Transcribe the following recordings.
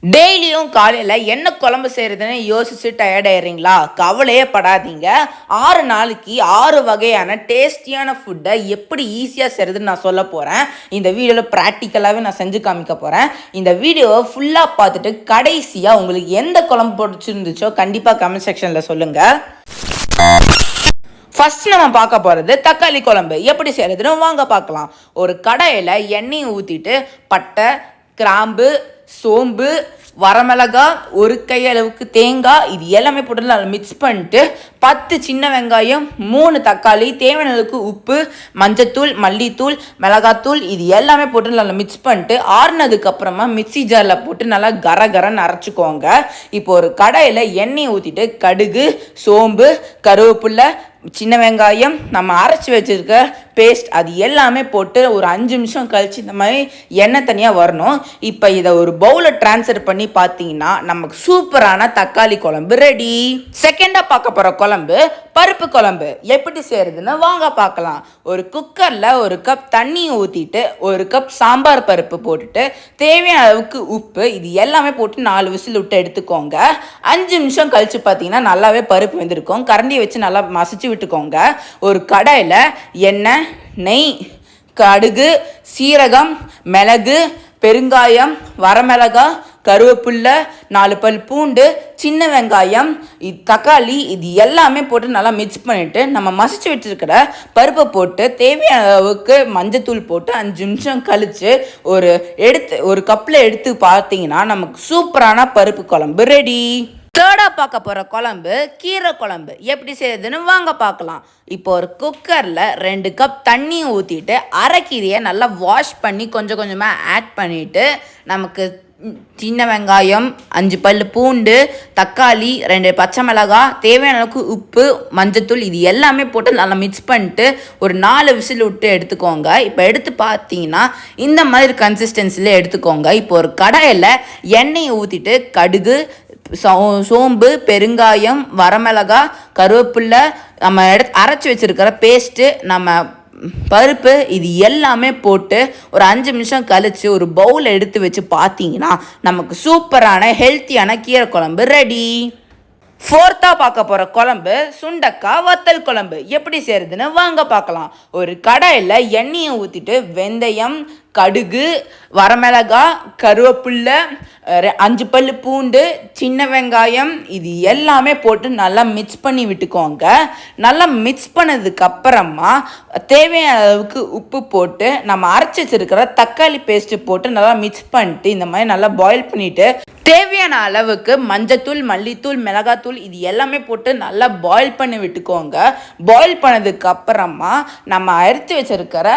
டெய்லியும் காலையில் என்ன குழம்பு செய்கிறதுன்னு யோசிச்சு டயர்டாயிடுறீங்களா? கவலையே படாதீங்க. 6 நாளைக்கு 6 வகையான டேஸ்டியான ஃபுட்டை எப்படி ஈஸியாக செய்கிறதுன்னு நான் சொல்ல போகிறேன். இந்த வீடியோவில் ப்ராக்டிக்கலாகவே நான் செஞ்சு காமிக்க போகிறேன். இந்த வீடியோவை ஃபுல்லாக பார்த்துட்டு கடைசியாக உங்களுக்கு எந்த குழம்பு பிடிச்சிருந்துச்சோ கண்டிப்பாக கமெண்ட் செக்ஷனில் சொல்லுங்கள். ஃபர்ஸ்ட் நம்ம பார்க்க போகிறது தக்காளி குழம்பு எப்படி செய்கிறதுன்னு வாங்க பார்க்கலாம். ஒரு கடாயில் எண்ணெயை ஊற்றிட்டு பட்டை, கிராம்பு, சோம்பு, வரமிளகா, ஒரு கையளவுக்கு தேங்காய், இது எல்லாமே போட்டு நல்லா மிக்ஸ் பண்ணிட்டு 10 சின்ன வெங்காயம், 3 தக்காளி, தேவையான அளவுக்கு உப்பு, மஞ்சத்தூள், மல்லித்தூள், மிளகாத்தூள், இது எல்லாமே போட்டு நல்லா மிக்ஸ் பண்ணிட்டு ஆறுனதுக்கப்புறமா மிக்சி ஜாரில் போட்டு நல்லா கரகரன்னு அரைச்சிக்கோங்க. இப்போ ஒரு கடாயில் எண்ணெயை ஊற்றிட்டு கடுகு, சோம்பு, கருவேப்பிலை, சின்ன வெங்காயம், நம்ம அரைச்சி வச்சுருக்க பேஸ்ட், அது எல்லாமே போட்டு ஒரு 5 நிமிஷம் கழிச்சு இந்த மாதிரி எண்ணெய் தனியாக வரணும். இப்போ இதை ஒரு பவுலில் ட்ரான்ஸ்ஃபர் பண்ணி பார்த்தீங்கன்னா நமக்கு சூப்பரான தக்காளி குழம்பு ரெடி. செகண்டாக பார்க்க போகிற குழம்பு பருப்பு குழம்பு எப்படி செய்கிறதுன்னு வாங்க பார்க்கலாம். ஒரு குக்கரில் 1 கப் தண்ணி ஊற்றிட்டு 1 கப் சாம்பார் பருப்பு போட்டுட்டு தேவையான அளவுக்கு உப்பு, இது எல்லாமே போட்டு 4 விசில் விட்டு எடுத்துக்கோங்க. 5 நிமிஷம் கழித்து பார்த்தீங்கன்னா நல்லாவே பருப்பு வெந்திருக்கும். கரண்டியை வச்சு நல்லா மசிச்சு விட்டுக்கோங்க. ஒரு கடாயில் எண்ணெய், நெய், கடுகு, சீரகம், மிளகு, பெருங்காயம், வரமிளகாய், கருவேப்பில்லை, 4 பல் பூண்டு, சின்ன வெங்காயம், தக்காளி, இது எல்லாமே போட்டு நல்லா மிக்ஸ் பண்ணிவிட்டு நம்ம மசிச்சு வச்சுருக்கிற பருப்பை போட்டு தேவையான அளவுக்கு மஞ்சத்தூள் போட்டு 5 நிமிஷம் கழித்து ஒரு கப்பில் எடுத்து பார்த்தீங்கன்னா நமக்கு சூப்பரான பருப்பு குழம்பு ரெடி. தேர்டாக பார்க்க போகிற குழம்பு கீரை குழம்பு எப்படி செய்யறதுன்னு வாங்க பார்க்கலாம். இப்போ ஒரு குக்கரில் 2 கப் தண்ணி ஊற்றிட்டு அரைக்கீரையை நல்லா வாஷ் பண்ணி கொஞ்சம் கொஞ்சமாக ஆட் பண்ணிவிட்டு நமக்கு சின்ன வெங்காயம், 5 பல் பூண்டு, தக்காளி, 2 பச்சை மிளகாய், தேவையான அளவுக்கு உப்பு, மஞ்சத்தூள், இது எல்லாமே போட்டு நல்லா மிக்ஸ் பண்ணிட்டு ஒரு 4 விசில் விட்டு எடுத்துக்கோங்க. இப்போ எடுத்து பார்த்தீங்கன்னா இந்த மாதிரி கன்சிஸ்டன்சியில் எடுத்துக்கோங்க. இப்போ ஒரு கடாயில் எண்ணெயை ஊற்றிட்டு கடுகு, சோம்பு, பெருங்காயம், வரமிளகாய், கருவேப்பில்லை, நம்ம அரைச்சி வச்சுருக்கிற பேஸ்ட்டு, நம்ம பருப்பு, இது எல்லாமே போட்டு ஒரு 5 நிமிஷம் கழித்து ஒரு பவுல் எடுத்து வச்சு பார்த்தீங்கன்னா நமக்கு சூப்பரான ஹெல்த்தியான கீரை குழம்பு ரெடி. ஃபோர்த்தாக பார்க்க போகிற குழம்பு சுண்டக்காய் வத்தல் குழம்பு எப்படி செய்கிறதுன்னு வாங்க பார்க்கலாம். ஒரு கடாயில் எண்ணெயை ஊற்றிட்டு வெந்தயம், கடுகு, வரமிளகாய், கருவேப்பில்லை, 5 பல் பூண்டு, சின்ன வெங்காயம், இது எல்லாமே போட்டு நல்லா மிக்ஸ் பண்ணி விட்டுக்கோங்க. நல்லா மிக்ஸ் பண்ணதுக்கப்புறமா தேவையான அளவுக்கு உப்பு போட்டு நம்ம அரைச்சி வச்சுருக்கிற தக்காளி பேஸ்ட்டு போட்டு நல்லா மிக்ஸ் பண்ணிட்டு இந்த மாதிரி நல்லா பாயில் பண்ணிவிட்டு தேவையான அளவுக்கு மஞ்சத்தூள், மல்லித்தூள், மிளகாத்தூள், இது எல்லாமே போட்டு நல்லா பாயில் பண்ணி விட்டுக்கோங்க. பாயில் பண்ணதுக்கப்புறமா நம்ம அரைச்சி வச்சுருக்கிற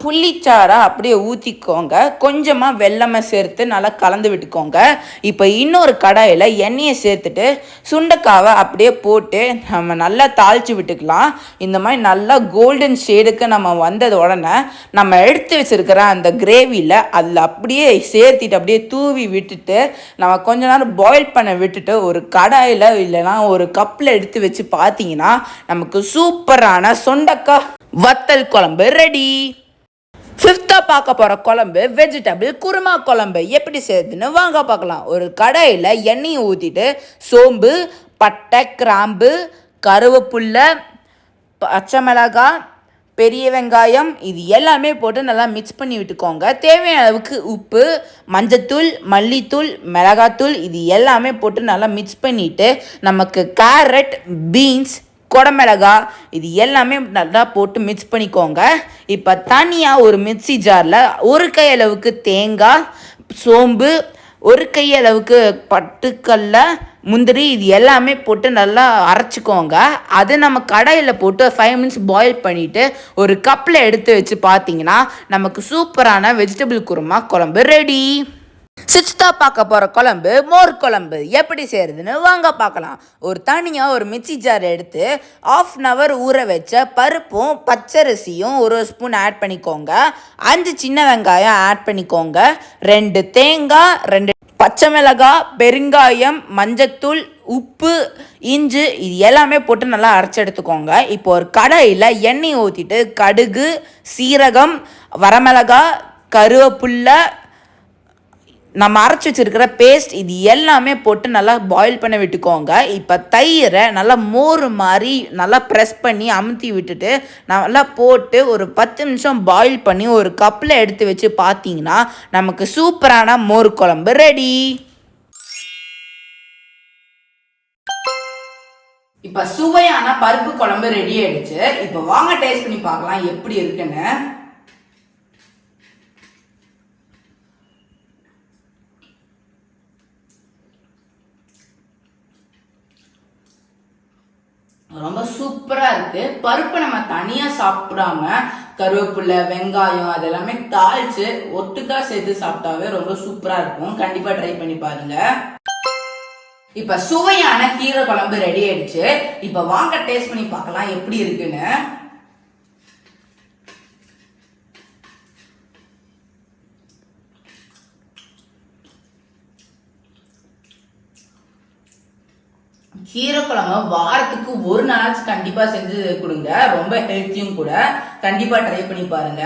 புளிச்சாரை அப்படியே ஊற்றிக்கோங்க. கொஞ்சமாக வெல்லமை சேர்த்து நல்லா கலந்து விட்டுக்கோங்க. இப்போ இன்னொரு கடாயில் எண்ணெயை சேர்த்துட்டு சுண்டைக்காவை அப்படியே போட்டு நம்ம நல்லா தாளித்து விட்டுக்கலாம். இந்த மாதிரி நல்லா கோல்டன் ஷேடுக்கு நம்ம வந்தது உடனே நம்ம எடுத்து வச்சுருக்கிற அந்த கிரேவியில் அதில் அப்படியே சேர்த்திட்டு அப்படியே தூவி விட்டுட்டு நம்ம கொஞ்ச நேரம் பாயில் பண்ண விட்டுட்டு ஒரு கடாயில் இல்லைனா ஒரு கப்பில் எடுத்து வச்சு பார்த்தீங்கன்னா நமக்கு சூப்பரான சுண்டைக்காய் வத்தல் குழம்பு ரெடி. 5th பார்க்க போகிற குழம்பு வெஜிடபிள் குருமா குழம்பு எப்படி செய்யுதுன்னு வாங்க பார்க்கலாம். ஒரு கடாயில் எண்ணெயை ஊற்றிட்டு சோம்பு, பட்டை, கிராம்பு, கருவேப்பில்லை, பச்சை மிளகாய், பெரிய வெங்காயம், இது எல்லாமே போட்டு நல்லா மிக்ஸ் பண்ணி விட்டுக்கோங்க. தேவையான அளவுக்கு உப்பு, மஞ்சத்தூள், மல்லித்தூள், மிளகாத்தூள், இது எல்லாமே போட்டு நல்லா மிக்ஸ் பண்ணிவிட்டு நமக்கு கேரட், பீன்ஸ், குடமிளகா, இது எல்லாமே நல்லா போட்டு மிக்ஸ் பண்ணிக்கோங்க. இப்போ தனியாக ஒரு மிக்சி ஜாரில் 1 கையளவுக்கு தேங்காய், சோம்பு, 1 கையளவுக்கு பட்டுக்கல்ல, முந்திரி, இது எல்லாமே போட்டு நல்லா அரைச்சிக்கோங்க. அது நம்ம கடாயில் போட்டு 5 மினிட்ஸ் பாயில் பண்ணிவிட்டு ஒரு கப்பில் எடுத்து வச்சு பார்த்தீங்கன்னா நமக்கு சூப்பரான வெஜிடபிள் குருமா குழம்பு ரெடி. 6th பார்க்க போகிற குழம்பு மோர் குழம்பு எப்படி செய்கிறதுன்னு வாங்க பார்க்கலாம். தனியாக ஒரு மிக்சி ஜார் எடுத்து 1/2 hour ஊற வச்ச பருப்பும் பச்சரிசியும் 1 ஸ்பூன் ஆட் பண்ணிக்கோங்க. 5 சின்ன வெங்காயம் ஆட் பண்ணிக்கோங்க. 2 தேங்காய், 2 பச்சை மிளகாய், பெருங்காயம், மஞ்சத்தூள், உப்பு, இஞ்சி, இது எல்லாமே போட்டு நல்லா அரைச்சி எடுத்துக்கோங்க. இப்போ ஒரு கடாயில் எண்ணெய் ஊற்றிட்டு கடுகு, சீரகம், வரமிளகாய், கருவேப்பில்லை, நம்ம அரைச்சி வச்சிருக்கிற பேஸ்ட் இது எல்லாமே போட்டு நல்லா பாயில் பண்ண விட்டுக்கோங்க. இப்போ தயிரை நல்லா மோர் மாதிரி நல்லா ப்ரெஸ் பண்ணி அமுத்தி விட்டுட்டு நல்லா போட்டு ஒரு 10 நிமிஷம் பாயில் பண்ணி ஒரு கப்பில் எடுத்து வச்சு பார்த்தீங்கன்னா நமக்கு சூப்பரான மோர் குழம்பு ரெடி. இப்போ சுவையான பருப்பு குழம்பு ரெடி ஆயிடுச்சு. இப்போ வாங்க டேஸ்ட் பண்ணி பார்க்கலாம் எப்படி இருக்குன்னு. ரொம்ப சூப்பரா இருக்கு. பருப்பு நம்ம தனியா சாப்பிடாம கருவேப்பிலை வெங்காயம் அதெல்லாமே தாளிச்சு ஒட்டுக்கா சேர்த்து சாப்பிட்டாவே ரொம்ப சூப்பரா இருக்கும். கண்டிப்பா ட்ரை பண்ணி பாருங்க. இப்ப சுவையான கீரை குழம்பு ரெடி ஆயிடுச்சு. இப்ப வாங்க டேஸ்ட் பண்ணி பார்க்கலாம் எப்படி இருக்குன்னு. கீரை குழம்பு வாரத்துக்கு ஒரு நாளாச்சும் கண்டிப்பா செஞ்சு கொடுங்க. ரொம்ப ஹெல்த்தியும் கூட. கண்டிப்பா ட்ரை பண்ணி பாருங்க.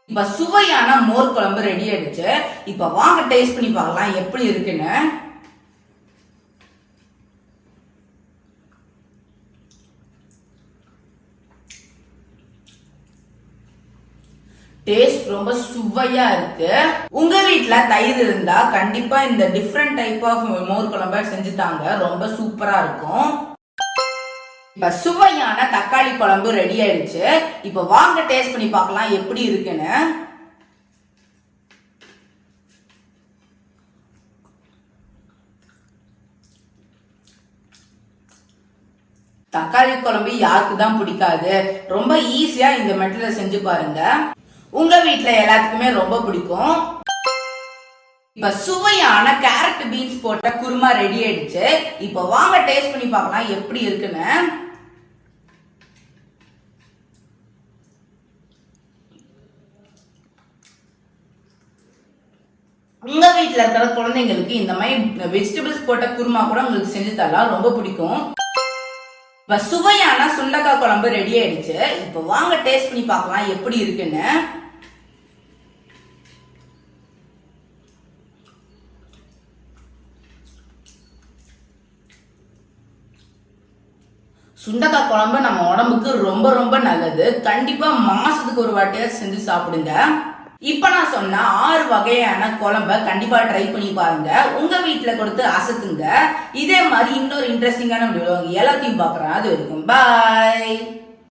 இப்ப சுவையான மோர் குழம்பு ரெடி ஆயிடுச்சு. இப்ப வாங்க டேஸ்ட் பண்ணி பார்க்கலாம் எப்படி இருக்குன்னு. டேஸ்ட் ரொம்ப சுவையா இருக்கு. உங்க வீட்டுல தயிர் இருந்தா கண்டிப்பா இந்த டிஃப்ரெண்ட் டைப் ஆஃப் மோர் குழம்பு செஞ்சு தாங்க. ரொம்ப சூப்பரா இருக்கும். இப்ப சுவையான தக்காளி குழம்பு ரெடி ஆயிடுச்சு. இப்ப வாங்க டேஸ்ட் பண்ணி பார்க்கலாம் எப்படி இருக்குன்னு. தக்காளி குழம்பு யாருக்கு தான் பிடிக்காது. ரொம்ப ஈஸியா இந்த மெத்தட்ல செஞ்சு பாருங்க. உங்க வீட்டுல எல்லாத்துக்குமே ரொம்ப பிடிக்கும். இப்ப சுவையான கேரட் பீன்ஸ் போட்ட குருமா ரெடி ஆயிடுச்சு. இப்ப வாங்க டேஸ்ட் பண்ணி பார்க்கலாம் எப்படி இருக்குன்னு. உங்க வீட்டுல இருக்கிற குழந்தைங்களுக்கு இந்த மாதிரி வெஜிடபிள்ஸ் போட்ட குருமா கூட உங்களுக்கு செஞ்சு தரலாம். ரொம்ப பிடிக்கும். இப்ப சுவையான சுண்டக்காய் குழம்பு ரெடி ஆயிடுச்சு. இப்ப வாங்க டேஸ்ட் பண்ணி பார்க்கலாம் எப்படி இருக்குன்னு. சுண்டக்காய் குழம்பு நம்ம உடம்புக்கு ரொம்ப ரொம்ப நல்லது. கண்டிப்பா மாசத்துக்கு ஒரு வாட்டியா செஞ்சு சாப்பிடுங்க. இப்ப நான் சொன்ன 6 வகையான குழம்ப கண்டிப்பா ட்ரை பண்ணி பாருங்க. உங்க வீட்டுல கொடுத்து அசத்துங்க. இதே மாதிரி இன்னொரு இன்ட்ரெஸ்டிங்கான வீடியோ எல்லாத்தையும் பாக்குறேன். அது வரைக்கும் பாய்.